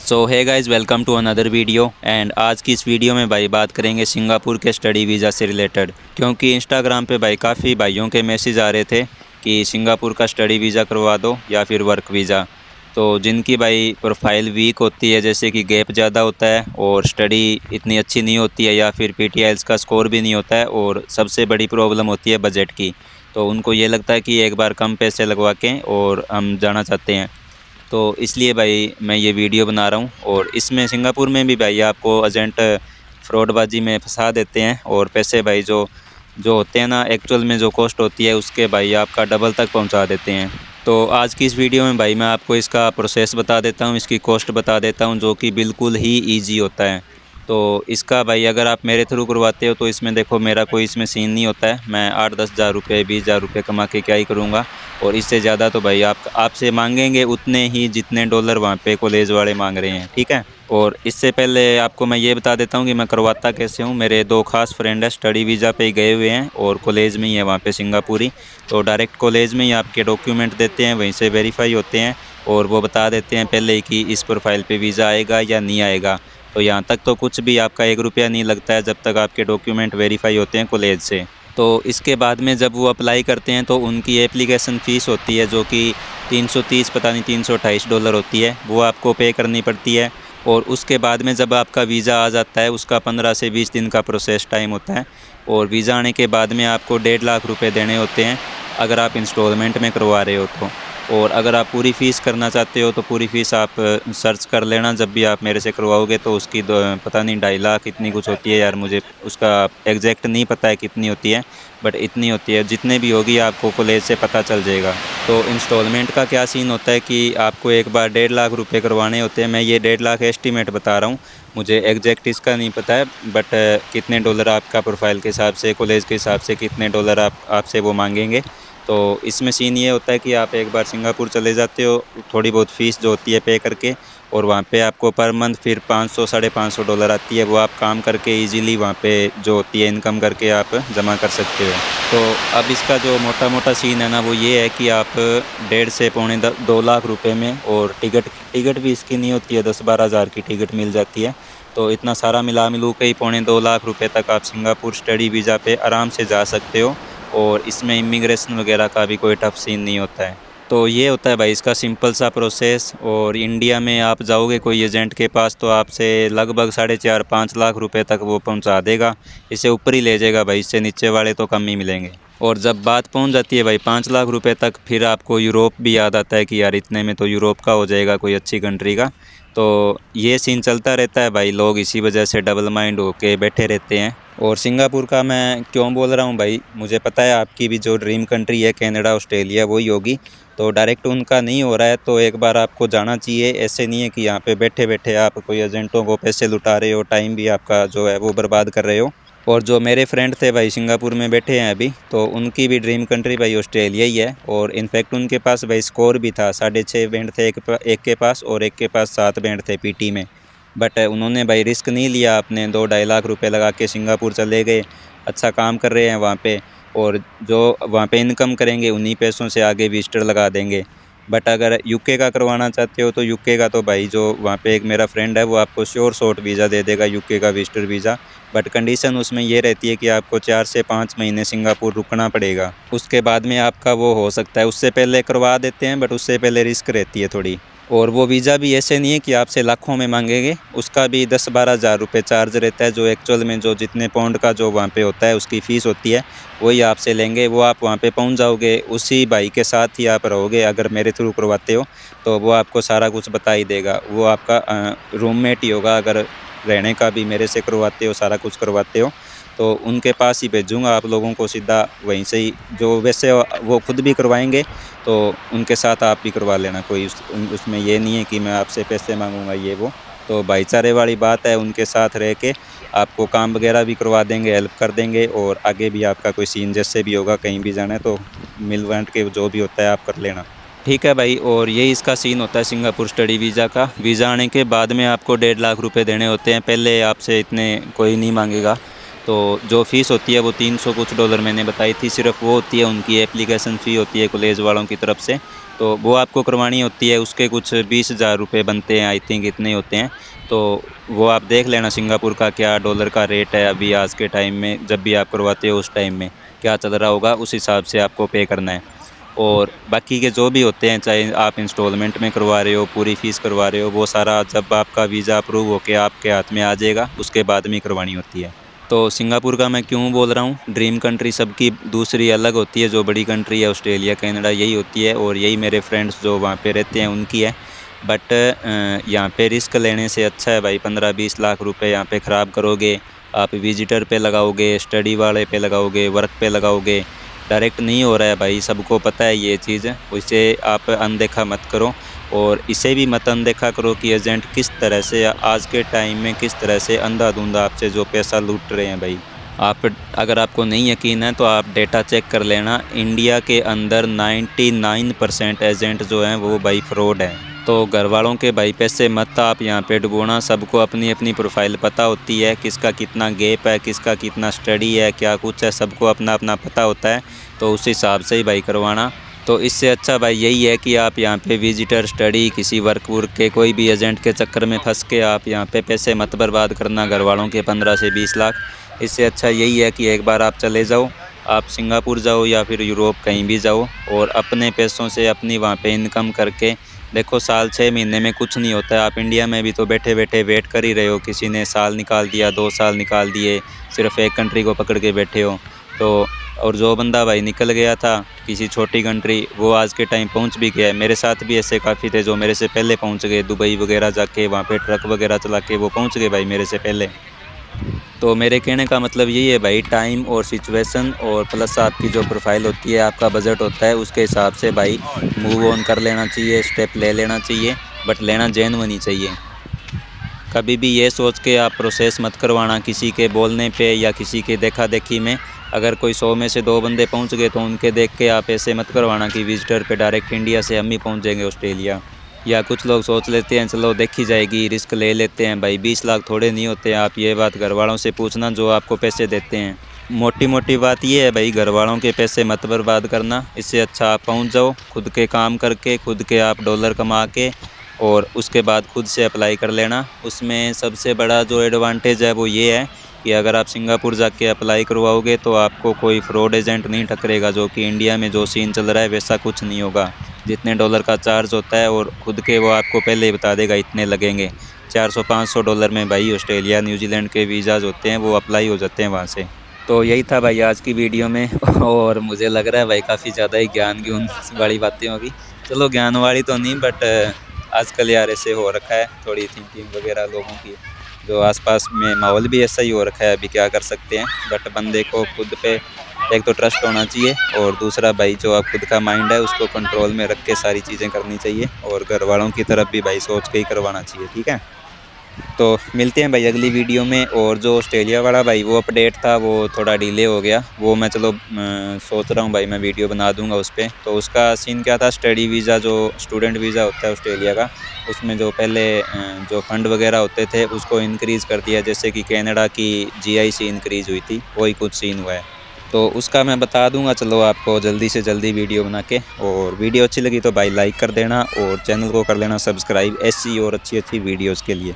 सो है guys, welcome to another video. And आज की इस वीडियो में भाई बात करेंगे सिंगापुर के स्टडी वीज़ा से रिलेटेड, क्योंकि इंस्टाग्राम पे भाई काफ़ी भाइयों के मैसेज आ रहे थे कि सिंगापुर का स्टडी वीज़ा करवा दो या फिर वर्क वीज़ा। तो जिनकी भाई प्रोफाइल वीक होती है, जैसे कि गैप ज़्यादा होता है और स्टडी इतनी अच्छी नहीं होती है, या फिर PTIELTS का स्कोर भी नहीं होता है, और सबसे बड़ी प्रॉब्लम होती है बजट की। तो उनको ये लगता है कि एक बार कम पैसे लगवा के और हम जाना चाहते हैं। तो इसलिए भाई मैं ये वीडियो बना रहा हूँ। और इसमें सिंगापुर में भी भाई आपको एजेंट फ्रॉडबाजी में फंसा देते हैं, और पैसे भाई जो जो होते हैं ना, एक्चुअल में जो कॉस्ट होती है उसके भाई आपका डबल तक पहुँचा देते हैं। तो आज की इस वीडियो में भाई मैं आपको इसका प्रोसेस बता देता हूँ, इसकी कॉस्ट बता देता हूँ, जो कि बिल्कुल ही ईजी होता है। तो इसका भाई अगर आप मेरे थ्रू करवाते हो तो इसमें देखो मेरा कोई इसमें सीन नहीं होता है। मैं 8-10 हज़ार रुपये 20 हज़ार रुपये कमा के क्या ही करूँगा, और इससे ज़्यादा तो भाई आपसे मांगेंगे उतने ही जितने डॉलर वहाँ पे कॉलेज वाले मांग रहे हैं, ठीक है। और इससे पहले आपको मैं ये बता देता हूँ कि मैं करवाता कैसे हूँ। मेरे दो खास फ्रेंड है, स्टडी वीज़ा पे ही गए हुए हैं और कॉलेज में ही है वहाँ पे सिंगापुरी। तो डायरेक्ट कॉलेज में ही आपके डॉक्यूमेंट देते हैं, वहीं से वेरीफाई होते हैं, और वो बता देते हैं पहले ही कि इस प्रोफाइल पे वीज़ा आएगा या नहीं आएगा। तो यहाँ तक तो कुछ भी आपका 1 रुपया नहीं लगता है, जब तक आपके डॉक्यूमेंट वेरीफाई होते हैं कॉलेज से। तो इसके बाद में जब वो अप्लाई करते हैं तो उनकी एप्लीकेशन फ़ीस होती है, जो कि 330 पता नहीं 328 डॉलर होती है, वो आपको पे करनी पड़ती है। और उसके बाद में जब आपका वीज़ा आ जाता है, उसका 15 से 20 दिन का प्रोसेस टाइम होता है। और वीज़ा आने के बाद में आपको 1.5 लाख रुपये देने होते हैं अगर आप इंस्टॉलमेंट में करवा रहे हो तो। और अगर आप पूरी फ़ीस करना चाहते हो तो पूरी फ़ीस आप सर्च कर लेना, जब भी आप मेरे से करवाओगे तो उसकी पता नहीं 2.5 लाख इतनी कुछ होती है यार, मुझे उसका एग्जैक्ट नहीं पता है कितनी होती है, बट इतनी होती है। जितने भी होगी आपको कॉलेज से पता चल जाएगा। तो इंस्टॉलमेंट का क्या सीन होता है कि आपको एक बार 1.5 लाख रुपये करवाने होते हैं। मैं ये 1.5 लाख एस्टीमेट बता रहा हूँ, मुझे एग्जैक्ट इसका नहीं पता है, बट कितने डॉलर आपका प्रोफाइल के हिसाब से, कॉलेज के हिसाब से कितने डॉलर आपसे वो मांगेंगे। तो इसमें सीन ये होता है कि आप एक बार सिंगापुर चले जाते हो, थोड़ी बहुत फ़ीस जो होती है पे करके, और वहाँ पे आपको पर मंथ फिर 500 550 डॉलर आती है। वो आप काम करके इजीली वहाँ पे जो होती है इनकम करके आप जमा कर सकते हो। तो अब इसका जो मोटा मोटा सीन है ना, वो ये है कि आप 1.5 से पौने 2 लाख रुपए में, और टिकट भी इसकी नहीं होती है, 10-12 हज़ार की टिकट मिल जाती है। तो इतना सारा मिला मिलू के ही पौने 2 लाख रुपये तक आप सिंगापुर स्टडी वीज़ा पे आराम से जा सकते हो। और इसमें इमिग्रेशन वगैरह का भी कोई टफ सीन नहीं होता है। तो ये होता है भाई इसका सिंपल सा प्रोसेस। और इंडिया में आप जाओगे कोई एजेंट के पास तो आपसे लगभग 4.5-5 लाख रुपए तक वो पहुंचा देगा। इससे ऊपर ही ले जाएगा भाई, इससे नीचे वाले तो कम ही मिलेंगे। और जब बात पहुंच जाती है भाई 5 लाख रुपए तक, फिर आपको यूरोप भी याद आता है कि यार इतने में तो यूरोप का हो जाएगा, कोई अच्छी कंट्री का। तो ये सीन चलता रहता है भाई, लोग इसी वजह से डबल माइंड होके बैठे रहते हैं। और सिंगापुर का मैं क्यों बोल रहा हूँ भाई, मुझे पता है आपकी भी जो ड्रीम कंट्री है कनाडा ऑस्ट्रेलिया वही होगी। तो डायरेक्ट उनका नहीं हो रहा है तो एक बार आपको जाना चाहिए। ऐसे नहीं है कि यहाँ पे बैठे बैठे आप कोई एजेंटों को पैसे लुटा रहे हो, टाइम भी आपका जो है वो बर्बाद कर रहे हो। और जो मेरे फ्रेंड थे भाई सिंगापुर में बैठे हैं अभी, तो उनकी भी ड्रीम कंट्री भाई ऑस्ट्रेलिया ही है। और इनफैक्ट उनके पास भाई स्कोर भी था, 6.5 बैंड थे एक के पास, और एक के पास 7 बैंड थे PT में। बट उन्होंने भाई रिस्क नहीं लिया, अपने 2-2.5 लाख रुपए लगा के सिंगापुर चले गए। अच्छा काम कर रहे हैं वहाँ पे, और जो वहाँ पे इनकम करेंगे उन्हीं पैसों से आगे विजिटर लगा देंगे। बट अगर UK का करवाना चाहते हो तो UK का तो भाई जो वहाँ पे एक मेरा फ्रेंड है वो आपको श्योर शॉट वीज़ा दे देगा, UK का विजिटर वीज़ा। बट कंडीशन उसमें ये रहती है कि आपको 4 से 5 महीने सिंगापुर रुकना पड़ेगा, उसके बाद में आपका वो हो सकता है। उससे पहले करवा देते हैं बट उससे पहले रिस्क रहती है थोड़ी। और वो वीज़ा भी ऐसे नहीं है कि आपसे लाखों में मांगेंगे, उसका भी 10-12 हज़ार रुपये चार्ज रहता है। जो एक्चुअल में जो जितने पाउंड का जो वहाँ पे होता है उसकी फ़ीस होती है, वही आपसे लेंगे। वो आप वहाँ पे पहुँच जाओगे, उसी भाई के साथ ही आप रहोगे। अगर मेरे थ्रू करवाते हो तो वो आपको सारा कुछ बता ही देगा, वो आपका रूममेट ही होगा। अगर रहने का भी मेरे से करवाते हो, सारा कुछ करवाते हो, तो उनके पास ही भेजूँगा आप लोगों को सीधा, वहीं से ही। जो वैसे वो खुद भी करवाएंगे तो उनके साथ आप भी करवा लेना, कोई उसमें ये नहीं है कि मैं आपसे पैसे मांगूंगा ये वो। तो भाईचारे वाली बात है, उनके साथ रह के आपको काम वगैरह भी करवा देंगे, हेल्प कर देंगे। और आगे भी आपका कोई सीन जैसे भी होगा, कहीं भी जाना है तो मिल बांट के जो भी होता है आप कर लेना, ठीक है भाई। और यही इसका सीन होता है सिंगापुर स्टडी वीज़ा का। वीज़ा आने के बाद में आपको 1.5 लाख रुपये देने होते हैं, पहले आपसे इतने कोई नहीं मांगेगा। तो जो फ़ीस होती है वो 300 कुछ डॉलर मैंने बताई थी, सिर्फ वो होती है। उनकी एप्लीकेशन फ़ी होती है कॉलेज वालों की तरफ से, तो वो आपको करवानी होती है। उसके कुछ 20,000 रुपये बनते हैं, आई थिंक इतने होते हैं। तो वो आप देख लेना सिंगापुर का क्या डॉलर का रेट है अभी आज के टाइम में, जब भी आप करवाते हो उस टाइम में क्या चल रहा होगा, उस हिसाब से आपको पे करना है। और बाकी के जो भी होते हैं, चाहे आप इंस्टॉलमेंट में करवा रहे हो, पूरी फ़ीस करवा रहे हो, वो सारा जब आपका वीज़ा अप्रूव होकर आपके हाथ में आ जाएगा उसके बाद में करवानी होती है। तो सिंगापुर का मैं क्यों बोल रहा हूँ, ड्रीम कंट्री सबकी दूसरी अलग होती है। जो बड़ी कंट्री है ऑस्ट्रेलिया कनाडा यही होती है, और यही मेरे फ्रेंड्स जो वहाँ पे रहते हैं उनकी है। बट यहाँ पे रिस्क लेने से अच्छा है भाई, 15-20 लाख रुपए यहाँ पे ख़राब करोगे, आप विजिटर पे लगाओगे, स्टडी वाले पे लगाओगे, वर्क पे लगाओगे, डायरेक्ट नहीं हो रहा है भाई, सबको पता है ये चीज़। उसे आप अनदेखा मत करो, और इसे भी मत अनदेखा करो कि एजेंट किस तरह से आज के टाइम में किस तरह से अंधाधुंधा आपसे जो पैसा लूट रहे हैं भाई। आप अगर आपको नहीं यकीन है तो आप डेटा चेक कर लेना, इंडिया के अंदर 99% एजेंट जो हैं वो भाई फ्रॉड है। तो घर वालों के भाई पैसे मत आप यहाँ पे डुबोना। सबको अपनी अपनी प्रोफाइल पता होती है, किसका कितना गैप है, किसका कितना स्टडी है, क्या कुछ है, सबको अपना अपना पता होता है। तो उस हिसाब से ही भाई करवाना। तो इससे अच्छा भाई यही है कि आप यहाँ पे विजिटर, स्टडी, किसी वर्क के कोई भी एजेंट के चक्कर में फंस के आप यहाँ पे पैसे मत बर्बाद करना घर वालों के 15 से 20 लाख। इससे अच्छा यही है कि एक बार आप चले जाओ, आप सिंगापुर जाओ या फिर यूरोप कहीं भी जाओ, और अपने पैसों से अपनी वहाँ पे इनकम करके देखो। साल 6 महीने में कुछ नहीं होता है। आप इंडिया में भी तो बैठे बैठे वेट कर ही रहे हो, किसी ने साल निकाल दिया, 2 साल निकाल दिए, सिर्फ एक कंट्री को पकड़ के बैठे हो। तो और जो बंदा भाई निकल गया था किसी छोटी कंट्री, वो आज के टाइम पहुंच भी गया है। मेरे साथ भी ऐसे काफ़ी थे जो मेरे से पहले पहुंच गए, दुबई वगैरह जाके वहाँ पे ट्रक वगैरह चला के वो पहुंच गए भाई मेरे से पहले। तो मेरे कहने का मतलब यही है भाई, टाइम और सिचुएशन और प्लस आपकी जो प्रोफाइल होती है, आपका बजट होता है, उसके हिसाब से भाई मूव ऑन कर लेना चाहिए, स्टेप ले लेना चाहिए, बट लेना जेन्युइन ही चाहिए। कभी भी ये सोच के आप प्रोसेस मत करवाना किसी के बोलने पे या किसी के देखा देखी में। अगर कोई 100 में से 2 बंदे पहुंच गए तो उनके देख के आप ऐसे मत करवाना कि विजिटर पे डायरेक्ट इंडिया से हम ही पहुंच जाएंगे ऑस्ट्रेलिया। या कुछ लोग सोच लेते हैं चलो देखी जाएगी, रिस्क ले लेते हैं भाई। 20 लाख थोड़े नहीं होते। आप ये बात घर वालों से पूछना जो आपको पैसे देते हैं। मोटी मोटी बात ये है भाई, घर वालों के पैसे मत बर्बाद करना। इससे अच्छा आप पहुंच जाओ खुद के काम करके, खुद के आप डॉलर कमा के, और उसके बाद खुद से अप्लाई कर लेना। उसमें सबसे बड़ा जो एडवांटेज है वो ये है कि अगर आप सिंगापुर जाके अप्लाई करवाओगे तो आपको कोई फ्रॉड एजेंट नहीं टकरेगा। जो कि इंडिया में जो सीन चल रहा है वैसा कुछ नहीं होगा। जितने डॉलर का चार्ज होता है और खुद के वो आपको पहले ही बता देगा इतने लगेंगे। 400-500 डॉलर में भाई ऑस्ट्रेलिया, न्यूजीलैंड के वीज़ाज़ होते हैं वो अप्लाई हो जाते हैं वहाँ से। तो यही था भाई आज की वीडियो में और मुझे लग रहा है भाई काफ़ी ज़्यादा ही ज्ञान की वाली बातें होगी। चलो ज्ञान वाली तो नहीं, बट आजकल यार ऐसे हो रखा है, थोड़ी थिंकिंग वगैरह लोगों की, जो आसपास में माहौल भी ऐसा ही हो रखा है। अभी क्या कर सकते हैं, बट बंदे को खुद पे एक तो ट्रस्ट होना चाहिए, और दूसरा भाई जो आप खुद का माइंड है उसको कंट्रोल में रख के सारी चीज़ें करनी चाहिए, और घर वालों की तरफ भी भाई सोच के ही करवाना चाहिए। ठीक है, तो मिलते हैं भाई अगली वीडियो में। और जो ऑस्ट्रेलिया वाला भाई वो अपडेट था वो थोड़ा डिले हो गया, वो मैं चलो सोच रहा हूँ भाई मैं वीडियो बना दूंगा उस पर। तो उसका सीन क्या था, स्टडी वीज़ा जो स्टूडेंट वीज़ा होता है ऑस्ट्रेलिया का, उसमें जो पहले जो फंड वगैरह होते थे उसको इंक्रीज़ कर दिया, जैसे कि कनाडा की GIC इंक्रीज़ हुई थी, वही कुछ सीन हुआ है। तो उसका मैं बता दूंगा चलो आपको जल्दी से जल्दी वीडियो बना के। और वीडियो अच्छी लगी तो भाई लाइक कर देना, और चैनल को कर लेना सब्सक्राइब ऐसी और अच्छी वीडियोज़ के लिए।